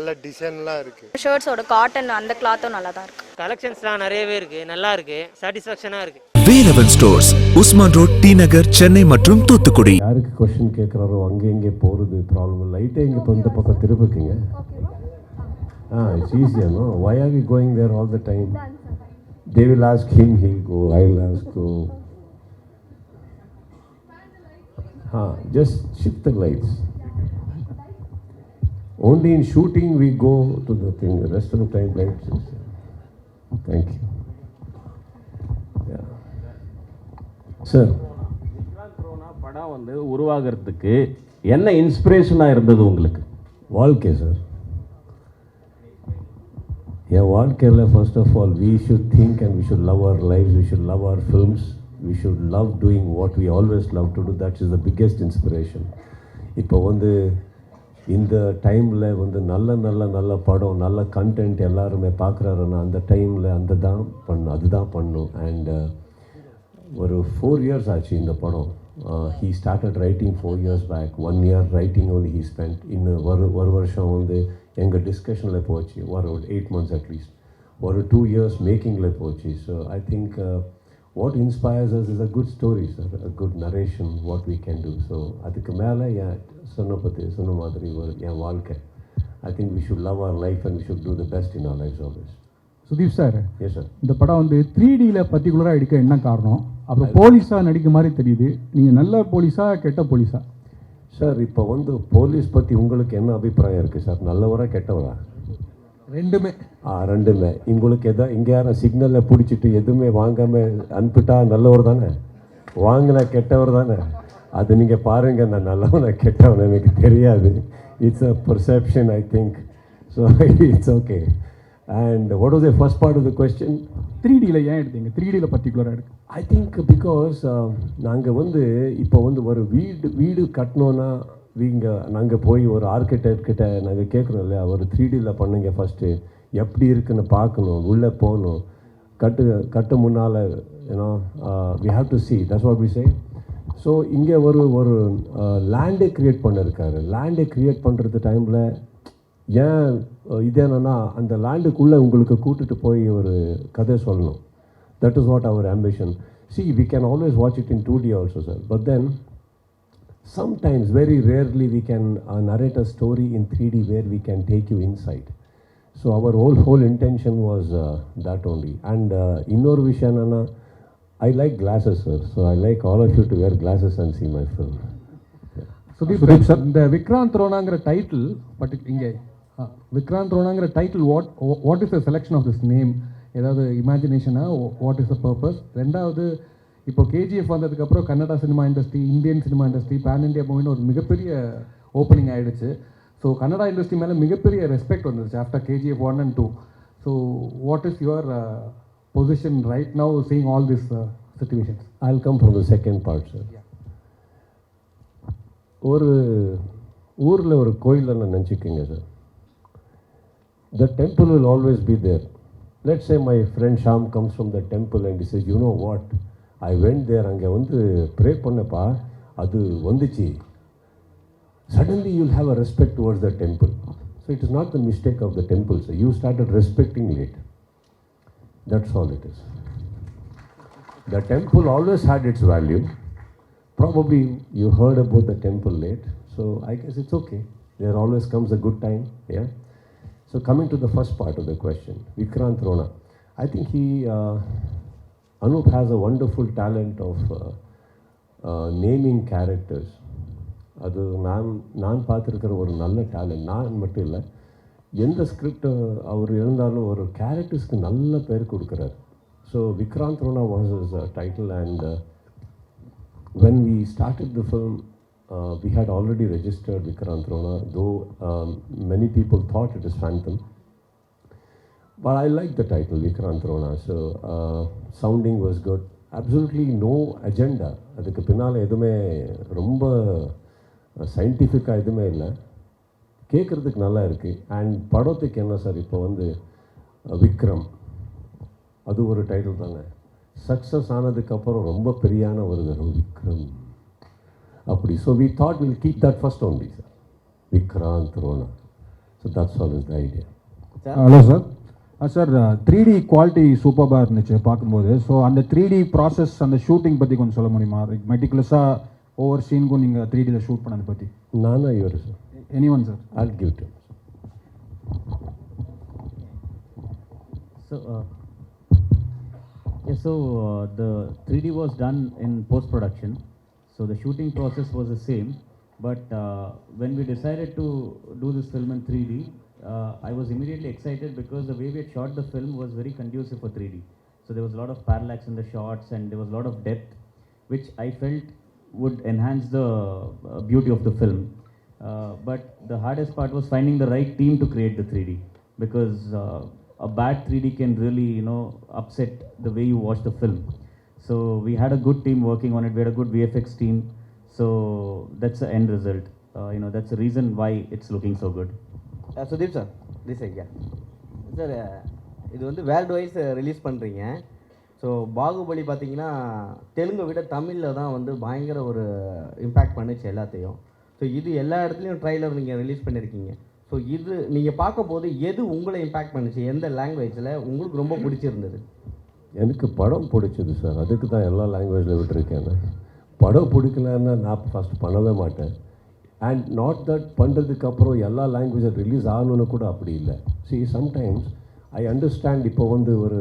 நல்ல டிசைன்லாம் இருக்கு. ஷர்ட்ஸோட காட்டன் அந்த கிளாத்தும் நல்லா தான் இருக்கு. கலெக்ஷன்ஸ்லாம் நிறையவே இருக்கு, நல்லா இருக்கு, சாட்டிஸ்ஃபேக்ஷனா இருக்கு. Velavan stores, Usman road, T Nagar, Chennai மற்றும் தூத்துக்குடி. யாருக்கு क्वेश्चन கேக்குறாரோ அங்க இங்க போறது ப்ராப்ளம் லைட்டே இங்க இந்த பக்கம் திருப்புங்க. It's easier, no? Why are we going there all the time? They will ask him, he'll go, I'll ask go. Just shift the lights. Only in shooting we go to the thing, the rest of the time lights. Thank you. Yeah. Sir. Rona படம் வந்து உருவாகிறதுக்கு என்ன இன்ஸ்பிரேஷனா இருந்தது உங்களுக்கு? வாழ்க்கை sir. வாழ்க்கையில் first of all we should think and we should love our lives, we should love our films, we should love doing what we always love to do. That is the biggest inspiration. இப்போ வந்து இந்த டைமில் வந்து நல்ல படம் நல்ல content எல்லாருமே பார்க்குறாருன்னா அந்த டைமில் அதுதான் பண்ணும். அண்ட் ஒரு 4 years ஆச்சு இந்த படம். He started writing 4 years back. 1 year writing only he spent. இன்னும் ஒரு வருஷம் வந்து எங்கள் டிஸ்கஷனில் போச்சு. ஒரு 8 months அட்லீஸ்ட். ஒரு 2 years மேக்கிங்கில் போச்சு. So I think what inspires us is a good story, sir, a good narration, what we can do. So அதுக்கு மேலே சொன்ன மாதிரி என் வாழ்க்கை. I think we should love our life and we should do the best in our lives always. Sudeep sir, yes sir, இந்த படம் வந்து 3Dயில் பர்டிகுலராக எடுக்க என்ன காரணம்? அப்புறம் போலீஸாக நடிக்க மாதிரி தெரியுது. நீங்கள் நல்ல போலீஸா கெட்ட போலீஸா? சார் இப்போ வந்து போலீஸ் பற்றி உங்களுக்கு என்ன அபிப்பிராயம் இருக்குது சார்? நல்லவரா கெட்டவரா? ரெண்டுமே. ரெண்டுமே. உங்களுக்கு இங்கே யாரும் சிக்னலில் பிடிச்சிட்டு எதுவுமே வாங்காமல் அனுப்பிட்டா நல்லவர் தானே, வாங்கினா கெட்டவர் தானே. அது நீங்கள் பாருங்கள், நான் நல்லவனா கெட்டவன் எனக்கு தெரியாது. It's a perception I think. So it's okay. And what was the first part of the question? 3Dயில் ஏன் எடுத்தீங்க? 3Dயில் பர்டிகுலராக எடுக்கு? ஐ திங்க் பிகாஸ் நாங்கள் வந்து இப்போ வந்து ஒரு வீடு கட்டணுன்னா நாங்கள் போய் ஒரு ஆர்கிடெக்ட் கிட்ட நாங்கள் கேட்குறோம் இல்லையா, ஒரு 3Dயில் பண்ணுங்க ஃபஸ்ட்டு, எப்படி இருக்குன்னு பார்க்கணும், உள்ளே போகணும், கட்டு முன்னால் ஏன்னா we have to see, that's what we say. So இங்கே ஒரு லேண்டை க்ரியேட் பண்ணியிருக்காரு. லேண்டை க்ரியேட் பண்ணுறது டைமில் ஏன் இது என்னென்னா அந்த லேண்டுக்குள்ளே உங்களுக்கு கூட்டிகிட்டு போய் ஒரு கதை சொல்லணும். தட் இஸ் வாட் அவர் ambition. See, we can always watch it in 2D also, sir. But then, sometimes, very rarely, we can narrate a story in 3D where we can take you inside. So our whole intention was that only. And innor vishayanana, I like glasses, sir. So I like all of you to wear glasses and see my film. Sudeep sir, the Vikrant Ronangra title, but inge Vikrant Ronangra title, what is the selection of this name? ஏதாவது இமேஜினேஷனா? What is the purpose? ரெண்டாவது, இப்போ KGF வந்ததுக்கப்புறம் Kannada cinema industry, Indian cinema industry, pan India மூவின்னு ஒரு மிகப்பெரிய opening ஆகிடுச்சு. So Kannada industry மேலே மிகப்பெரிய ரெஸ்பெக்ட் வந்துருச்சு after KGF 1 and 2. So what is your position right now seeing all this situations? I will come from the second part sir. ஒரு ஊரில் ஒரு கோயிலில் நான் நினச்சிக்கோங்க sir, the temple will always be there. Let's say my friend Sham comes from the temple and he says, you know what, I went there, அங்கே வந்து pray பண்ணப்பா, அது வந்துச்சு. Suddenly you'll have a respect towards the temple. So it is not the mistake of the temple, so you started respecting it. That's all it is. The temple always had its value. Probably you heard about the temple late, so I guess it's okay. There always comes a good time, yeah. So coming to the first part of the question, Vikrant Rona, I think Anup has a wonderful talent of naming characters. அது நான் பார்த்துருக்கிற ஒரு நல்ல talent. நான் மட்டும் இல்லை, எந்த script அவர் இருந்தாலும் ஒரு கேரக்டர்ஸ்க்கு நல்ல பேர் கொடுக்குறாரு. So Vikrant Rona was is title. And when we started the film, we had already registered Vikrant Rona, though many people thought it is Phantom. But I liked the title, Vikrant Rona. So sounding was good. Absolutely no agenda. அதுக்கு பின்னால் எதுவுமே ரொம்ப சயின்டிஃபிக்காக எதுவுமே இல்லை. கேட்குறதுக்கு நல்லா இருக்குது. அண்ட் படத்துக்கு என்ன சார், இப்போ வந்து விக்ரம், அது ஒரு டைட்டில் தானே. சக்ஸஸ் ஆனதுக்கப்புறம் ரொம்ப பெரியான ஒரு விக்ரம் அப்படி. So we thought will keep that first only sir, Vikrant Rona. So that's all is the idea. Hello sir. Sir, 3D quality சூப்பராக இருந்துச்சு பார்க்கும்போது. ஸோ அந்த 3D ப்ராசஸ் அந்த ஷூட்டிங் பற்றி கொஞ்சம் சொல்ல முடியுமா? மெட்டிகுலஸாக ஒவ்வொரு சீனுக்கும் நீங்கள் 3Dயில் ஷூட் பண்ணதை பற்றி. நானா இவர் sir? Anyone sir? I'll give it to him. So the 3D was done in post-production. So the shooting process was the same. But when we decided to do this film in 3D, I was immediately excited because the way we had shot the film was very conducive for 3D. So there was a lot of parallax in the shots and there was a lot of depth, which I felt would enhance the beauty of the film. But the hardest part was finding the right team to create the 3D, because a bad 3D can really, upset the way you watch the film. So we had a good team working on it. We had a good VFX team. So that's the end result. That's the reason why it's looking so good. Sudeep sir, this side, yeah. Sir, இது வந்து world wise release பண்ணுறீங்க. So Baahubali பார்த்தீங்கன்னா தெலுங்கை விட தமிழில் தான் வந்து பயங்கர ஒரு இம்பேக்ட் பண்ணுச்சு எல்லாத்தையும். ஸோ இது எல்லா இடத்துலையும் ட்ரைலர் நீங்கள் ரிலீஸ் பண்ணியிருக்கீங்க. ஸோ இது நீங்கள் பார்க்கும்போது எது உங்களை இம்பேக்ட் பண்ணுச்சு? எந்த லாங்குவேஜில் உங்களுக்கு ரொம்ப பிடிச்சிருந்தது? எனக்கு படம் பிடிச்சது சார். அதுக்கு தான் எல்லா லாங்குவேஜில் விட்டுருக்கேன். படம் பிடிக்கலன்னா நான் ஃபஸ்ட் பண்ணவே மாட்டேன். அண்ட் நாட் தட் பண்ணுறதுக்கப்புறம் எல்லா லாங்குவேஜும் ரிலீஸ் ஆகணுன்னு கூட அப்படி இல்லை. சம்டைம்ஸ் ஐ அண்டர்ஸ்டாண்ட் இப்போ வந்து ஒரு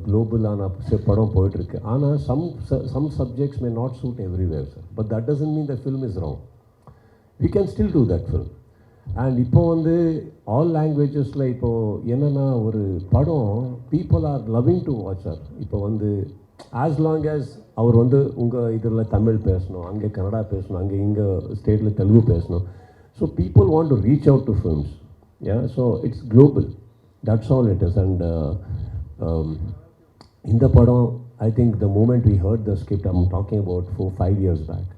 குளோபலான படம் போயிட்டுருக்கு. ஆனால் some subjects may not suit everywhere sir. But that doesn't mean the film is wrong. We can still do that film. And இப்போ வந்து ஆல் லாங்குவேஜஸில் இப்போது என்னென்னா ஒரு படம் people are loving to watch sir. இப்போ வந்து ஆஸ் லாங் ஆஸ் அவர் வந்து உங்கள் இதில் தமிழ் பேசணும், அங்கே கன்னடா பேசணும், அங்கே இங்கே ஸ்டேட்டில் தெலுங்கு பேசணும். So people want to reach out to films. So it's global. That's all it is. And இந்த படம் I think the moment we heard the script, I am talking about 4-5 years back,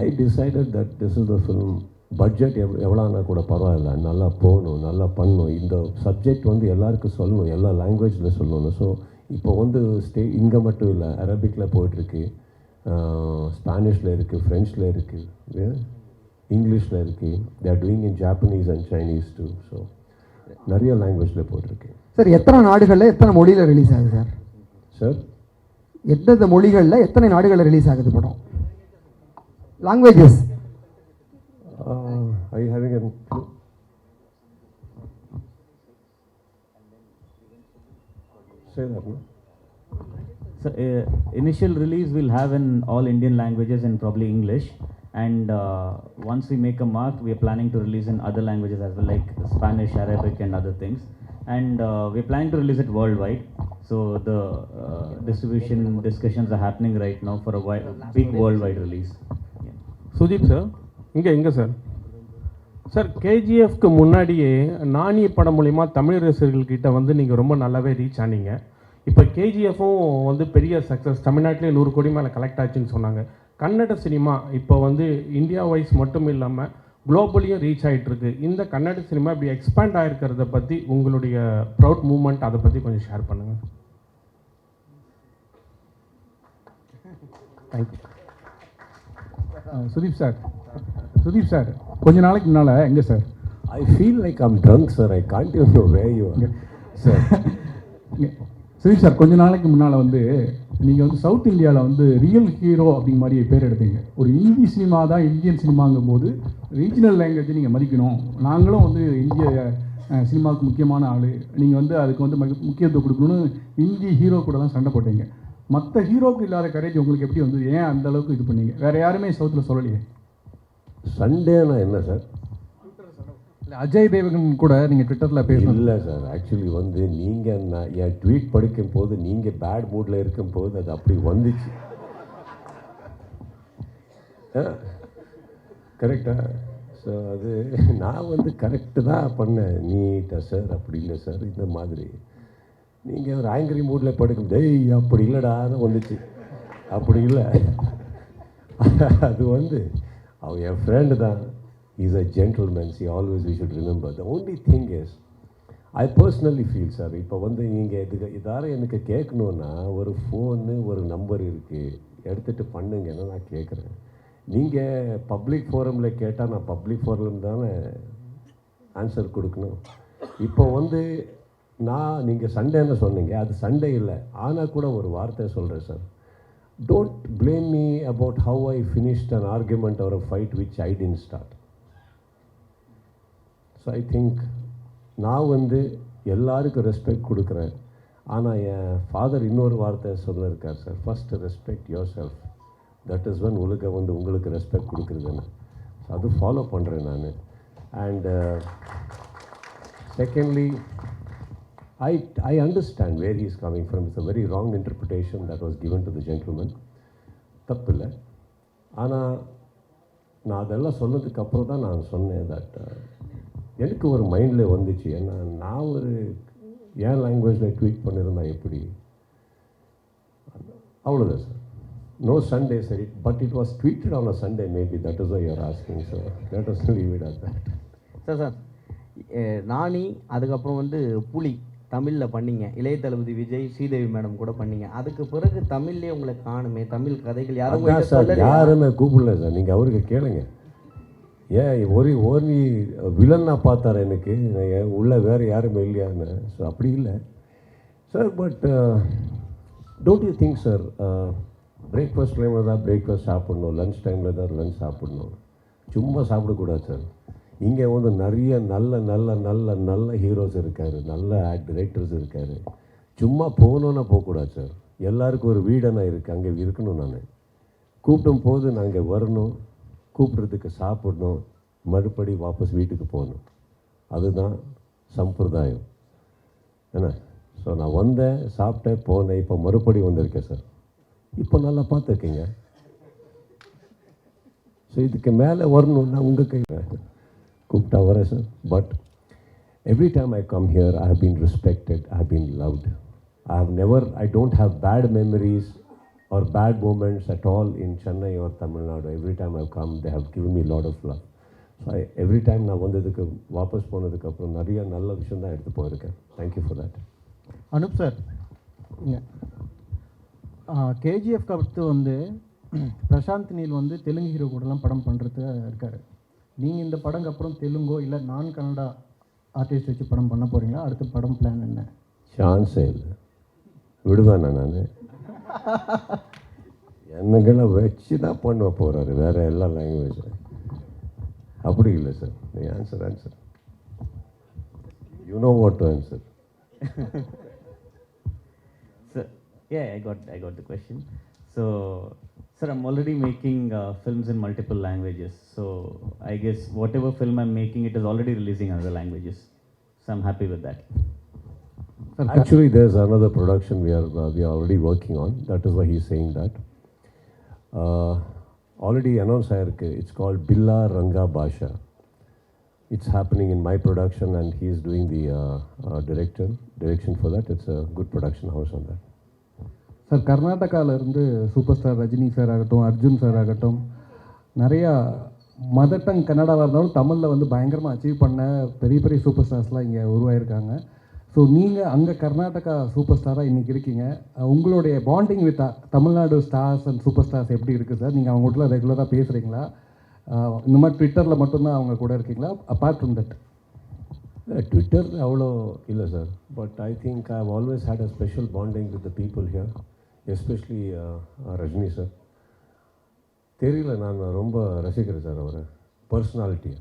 I decided that this is the film. Budget எவ்வளோனா கூட பரவாயில்ல, நல்லா போகணும், நல்லா பண்ணணும். இந்த சப்ஜெக்ட் வந்து எல்லாருக்கும் சொல்லணும், எல்லா லாங்குவேஜில் சொல்லணும். ஸோ இப்போ வந்து இங்கே மட்டும் இல்லை, அரபிக்கில் போயிட்டுருக்கு, ஸ்பானிஷில் இருக்குது, ஃப்ரெஞ்சில் இருக்குது, இங்கிலீஷில் இருக்குது. They are doing in Japanese and Chinese too. So நிறைய லாங்குவேஜில் போயிட்டுருக்கு. சார் எத்தனை நாடுகளில் எத்தனை மொழியில் ரிலீஸ் ஆகுது சார்? சார் எந்தெந்த மொழிகளில் எத்தனை நாடுகளில் ரிலீஸ் ஆகுது படம்? Languages are you having a clue? Say that, no? So initial release we'll have in all Indian languages and probably English, and once we make a mark, we are planning to release in other languages as well, like Spanish, Arabic and other things. And we're planning to release it worldwide. So the distribution discussions are happening right now for a big worldwide release. Yeah. Sudeep sir, எங்கே sir? Sir கேஜிஎஃப்க்கு முன்னாடியே நாணி படம் மூலிமா தமிழ் ரசிகர்கள்கிட்ட வந்து நீங்கள் ரொம்ப நல்லாவே reach ஆனீங்க. இப்போ கேஜிஎஃப்பும் வந்து பெரிய சக்ஸஸ், தமிழ்நாட்டிலே 100 கோடி மேலே கலெக்ட் ஆச்சுன்னு சொன்னாங்க. கன்னட சினிமா இப்போ வந்து இந்தியா வைஸ் மட்டும் இல்லாமல் குளோபலியும் ரீச் ஆகிட்டுருக்கு. இந்த கன்னட சினிமா இப்படி எக்ஸ்பேண்ட் ஆகிருக்கிறத பற்றி உங்களுடைய ப்ரௌட் மூமெண்ட், அதை பற்றி கொஞ்சம் ஷேர் பண்ணுங்கள். தேங்க்யூ. சுதீப் சார் கொஞ்ச நாளைக்கு முன்னால் எங்கே sir? I feel like I'm drunk sir. I can't you know where you are sir. Sudeep sir கொஞ்ச நாளைக்கு முன்னால் வந்து நீங்கள் வந்து சவுத் இந்தியாவில் வந்து ரியல் ஹீரோ அப்படிங்கிற மாதிரி பேர் எடுத்தீங்க. ஒரு இந்தி சினிமா தான் இந்தியன் சினிமாங்கும் போது ரீஜனல் லாங்குவேஜை நீங்கள் மதிக்கணும், நாங்களும் வந்து இந்திய சினிமாவுக்கு முக்கியமான ஆள், நீங்கள் வந்து அதுக்கு வந்து முக்கியத்துவம் கொடுக்கணும்னு இந்தி ஹீரோ கூட தான் சண்டை போட்டீங்க. மற்ற ஹீரோக்கு இல்லாத கரேஜ் உங்களுக்கு எப்படி வந்து, ஏன் அந்த அளவுக்கு இது பண்ணீங்க? வேறு யாருமே சவுத்தில் சொல்லலையே. சண்டேனா என்ன சார்? இல்லை அஜய் தேவகன் கூட நீங்கள் ட்விட்டரில் பேசணும். இல்லை சார், ஆக்சுவலி வந்து நீங்கள் என் ட்வீட் படிக்கும் போது நீங்கள் பேட் மூடில் இருக்கும் போது அது அப்படி வந்துச்சு. கரெக்டா? ஸோ அது நான் வந்து கரெக்டு தான் பண்ணேன். நீட்டாக சார் அப்படி இல்லை சார், இந்த மாதிரி நீங்கள் ஒரு ஆங்கிரி மூடில் படுக்கும், டேய் அப்படி இல்லைடான்னு வந்துச்சு. அப்படி இல்லை, அது வந்து அவன் என் ஃப்ரெண்டு தான். Is a gentleman. See always we should remember. The only thing is I personally feel sir, இப்போ வந்து நீங்கள் இதாரும் எனக்கு கேட்கணுன்னா ஒரு ஃபோனு ஒரு நம்பர் இருக்குது, எடுத்துகிட்டு பண்ணுங்கன்னு நான் கேட்குறேன். நீங்கள் பப்ளிக் ஃபோரமில் கேட்டால் நான் பப்ளிக் ஃபோரம் தானே ஆன்சர் கொடுக்கணும். இப்போ வந்து நீங்கள் சண்டேன்னு சொன்னீங்க, அது சண்டே இல்லை. ஆனால் கூட ஒரு வார்த்தை சொல்கிறேன் sir, don't blame me about how I finished an argument or a fight which I didn't start. So I think நான் வந்து எல்லாருக்கும் ரெஸ்பெக்ட் கொடுக்குறேன். ஆனால் என் ஃபாதர் இன்னொரு வார்த்தை சொல்லியிருக்கார் sir, first respect your self, that is when உலகம் வந்து உங்களுக்கு ரெஸ்பெக்ட் கொடுக்குறதுன்னு. ஸோ அது ஃபாலோ பண்ணுறேன் நான். And secondly, I understand where he is coming from. It's a very wrong interpretation that was given to the gentleman. தப்பில்லை. ஆனால் நான் அதெல்லாம் சொன்னதுக்கப்புறம் தான் நான் சொன்னேன் தட் எனக்கு ஒரு மைண்டில் வந்துச்சு. ஏன்னா நான் ஒரு என் லாங்குவேஜில் ட்வீட் பண்ணியிருந்தேன் எப்படி, அவ்வளோதான் sir. No Sunday said it, but it was tweeted on a Sunday maybe. That is why you are asking. So let us leave it at that. Sir Nani அதுக்கப்புறம் வந்து புலி தமிழில் பண்ணீங்க, இளைய தளபதி விஜய் ஸ்ரீதேவி மேடம் கூட பண்ணீங்க. அதுக்கு பிறகு தமிழ்லேயே உங்களை காணுமே, தமிழ் கதைகள் யாருமே கூப்பிடல சார். நீங்கள் அவருக்கு கேளுங்க. ஏன் ஒரு வில்லன்னா பார்த்தார் எனக்கு, உள்ள வேறு யாருமே இல்லையான்னு. ஸோ அப்படி இல்லை sir. But don't you think sir, breakfast டைமில் தான் பிரேக்ஃபாஸ்ட் சாப்பிட்ணும், லன்ச் டைமில் தான் லன்ச் சாப்பிட்ணும், சும்மா சாப்பிடக்கூடாது சார். இங்கே வந்து நிறைய நல்ல நல்ல நல்ல நல்ல ஹீரோஸ் இருக்கார், நல்ல டைரக்டர்ஸ் இருக்கார். சும்மா போகணுன்னா போகக்கூடாது சார். எல்லாருக்கும் ஒரு வீடனா இருக்குது, அங்கே இருக்கணும். நான் கூப்பிடும் போது நாங்கள் வரணும், கூப்பிட்றதுக்கு சாப்பிடணும், மறுபடி வாபஸ் வீட்டுக்கு போகணும். அதுதான் சம்பிரதாயம் என்ன. ஸோ நான் வந்தேன், சாப்பிட்டேன், போனேன், இப்போ மறுபடி வந்திருக்கேன் சார். இப்போ நல்லா பார்த்துருக்கீங்க. ஸோ இதுக்கு மேலே வரணுன்னா உங்கள் கையில் கூப்பிட்டா வரேன் sir. But every time I come here I have been respected, I have been loved. I don't have bad memories or bad moments at all in Chennai or Tamil Nadu. Every time I've come, they have given me a lot of love. So every time நான் வந்ததுக்கு வாபஸ் போனதுக்கு அப்புறம் நிறைய நல்ல விஷயம் தான் எடுத்து போயிருக்கேன். Thank you for that. Anup sir, கேஜிஎஃப்க்கு அடுத்து வந்து பிரசாந்த் நீல் வந்து தெலுங்கு ஹீரோ கூடலாம் படம் பண்ணுறது இருக்கார். நீங்கள் இந்த படங்க அப்புறம் தெலுங்கோ இல்லை நான் கன்னடா ஆர்டிஸ்ட் வச்சு படம் பண்ண போகிறீங்களா? அடுத்த படம் பிளான் என்ன? சான்ஸே இல்லை, விடுவேண்ணா. நான் என்னங்கெல்லாம் வச்சு தான் பண்ண போகிறாரு, வேறு எல்லா லாங்குவேஜ். அப்படி இல்லை சார். நீ answer you know what to answer. Sir, yeah, I got the question. So, sir, I'm already making films in multiple languages. So, I guess whatever film I'm making, it is already releasing in other languages. So, I'm happy with that. Actually, there's another production we are already working on. That is why he's saying that. Already announced ஆயிருக்கு. It's called Billa Ranga Basha. It's happening in my production and he is doing the direction for that. It's a good production house on that. Sir, கர்நாடகாவிலேருந்து super star Rajini sir ஆகட்டும், Arjun sir ஆகட்டும், நிறையா mother tongue கன்னடாவாக இருந்தாலும் தமிழில் வந்து பயங்கரமாக achieve பண்ண பெரிய பெரிய சூப்பர் ஸ்டார்ஸ்லாம் இங்கே உருவாயிருக்காங்க. ஸோ நீங்கள் அங்கே கர்நாடகா சூப்பர் ஸ்டாராக இன்றைக்கி இருக்கீங்க. உங்களுடைய bonding with Tamil Nadu stars and super stars எப்படி இருக்குது சார்? நீங்கள் அவங்ககிட்ட ரெகுலராக பேசுகிறீங்களா? இந்த மாதிரி ட்விட்டரில் மட்டும்தான் அவங்க கூட இருக்கீங்களா? Apart from that. ட்விட்டர் அவ்வளோ இல்லை sir. But I think I have always had a special bonding with the people here, especially Rajini sir. தெரியல, நான் ரொம்ப ரசிக்கிறேன் சார் அவரை பர்சனாலிட்டியை.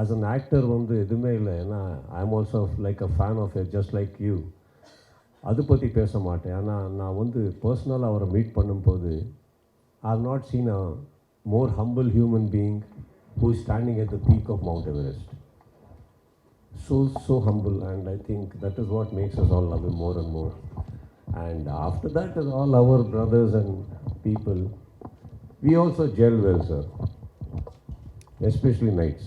ஆஸ் அன் ஆக்டர் வந்து எதுவுமே இல்லை. ஏன்னா I am also like a fan of a just like you. அதை பற்றி பேச மாட்டேன். ஆனால் நான் வந்து பர்சனலாக அவரை மீட் பண்ணும்போது I have not seen a more humble human being who is standing at the peak of Mount Everest. So humble, and I think that is what makes us all love him more and more. And after that, is all our brothers and people. We also gel well, sir. Especially nights.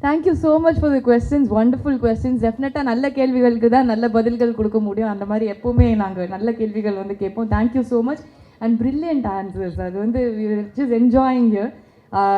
Thank you so much for the questions. Wonderful questions. Definitely நல்ல கேள்விகளுக்கு தான் நல்ல பதில்கள் கொடுக்க முடியும். அந்த மாதிரி எப்பவுமே நாங்கள் நல்ல கேள்விகள் வந்து கேட்போம். Thank you so much and brilliant answers. அது வந்து we were just enjoying here.